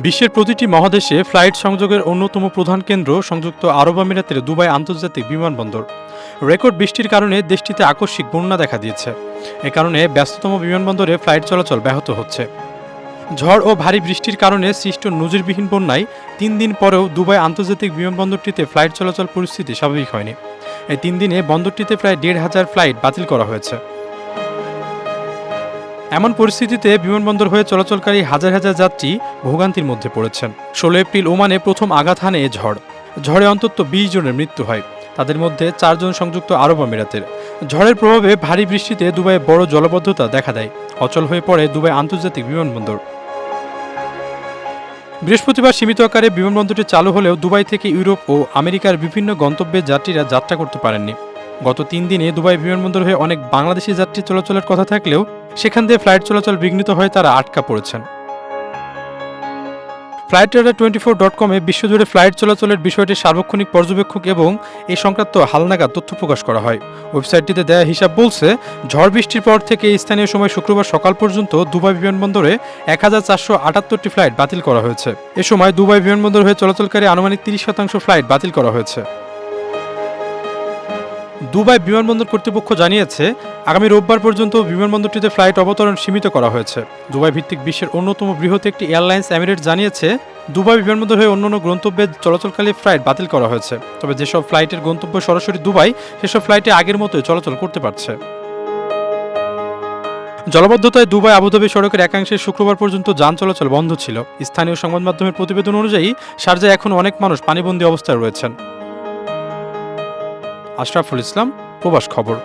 বিশ্বের প্রতিটি মহাদেশে ফ্লাইট সংযোগের অন্যতম প্রধান কেন্দ্র সংযুক্ত আরব আমিরাতের দুবাই আন্তর্জাতিক বিমানবন্দর। রেকর্ড বৃষ্টির কারণে দেশটিতে আকস্মিক বন্যা দেখা দিয়েছে। এ কারণে ব্যস্ততম বিমানবন্দরে ফ্লাইট চলাচল ব্যাহত হচ্ছে। ঝড় ও ভারী বৃষ্টির কারণে সৃষ্ট নজিরবিহীন বন্যায় ৩ দিন পরেও দুবাই আন্তর্জাতিক বিমানবন্দরটিতে ফ্লাইট চলাচল পরিস্থিতি স্বাভাবিক হয়নি। এই ৩ দিনে বন্দরটিতে প্রায় ১,৫০০ ফ্লাইট বাতিল করা হয়েছে। এমন পরিস্থিতিতে বিমানবন্দর হয়ে চলাচলকারী হাজার হাজার যাত্রী ভোগান্তির মধ্যে পড়েছেন। ১৬ এপ্রিল ওমানে প্রথম আঘাত হানে এ ঝড়। ঝড়ে অন্তত ২০ জনের মৃত্যু হয়, তাদের মধ্যে ৪ জন সংযুক্ত আরব আমিরাতের। ঝড়ের প্রভাবে ভারী বৃষ্টিতে দুবাইয়ে বড় জলাবদ্ধতা দেখা দেয়। অচল হয়ে পড়ে দুবাই আন্তর্জাতিক বিমানবন্দর। বৃহস্পতিবার সীমিত আকারে বিমানবন্দরটি চালু হলেও দুবাই থেকে ইউরোপ ও আমেরিকার বিভিন্ন গন্তব্যে যাত্রীরা যাত্রা করতে পারেননি। গত ৩ দিনে দুবাই বিমানবন্দর হয়ে অনেক বাংলাদেশি যাত্রী চলাচলের কথা থাকলেও সেখান দিয়ে ফ্লাইট চলাচল বিঘ্নিত হয়ে তারা আটকা পড়েছেন। flightradar24.com-এ বিশ্বজুড়ে ফ্লাইট চলাচলের বিষয়টি সার্বক্ষণিক পর্যবেক্ষক এবং এ সংক্রান্ত হালনাগাদ তথ্য প্রকাশ করা হয়। ওয়েবসাইটটিতে দেয়া হিসাব বলছে, ঝড় বৃষ্টির পর থেকে স্থানীয় সময় শুক্রবার সকাল পর্যন্ত দুবাই বিমানবন্দরে ১,৪৭৮টি ফ্লাইট বাতিল করা হয়েছে। এ সময় দুবাই বিমানবন্দর হয়ে চলাচলকারী আনুমানিক ৩০% ফ্লাইট বাতিল করা হয়েছে। দুবাই বিমানবন্দর কর্তৃপক্ষ জানিয়েছে, আগামী রোববার পর্যন্ত বিমানবন্দরটিতে ফ্লাইট অবতরণ সীমিত করা হয়েছে। দুবাই ভিত্তিক বিশ্বের অন্যতম বৃহৎ একটি এয়ারলাইন্স এমিরেটস জানিয়েছে, দুবাই বিমানবন্দর হয়ে অন্যান্য গন্তব্যে চলাচলকারী ফ্লাইট বাতিল করা হয়েছে। তবে যেসব ফ্লাইটের গন্তব্য সরাসরি দুবাই, সেসব ফ্লাইটে আগের মতোই চলাচল করতে পারছে। জলাবদ্ধতায় দুবাই আবুধাবি সড়কের একাংশে শুক্রবার পর্যন্ত যান চলাচল বন্ধ ছিল। স্থানীয় সংবাদ মাধ্যমের প্রতিবেদন অনুযায়ী শারজায় এখন অনেক মানুষ পানিবন্দী অবস্থায় রয়েছেন। আশরাফুল ইসলাম, প্রবাস খবর।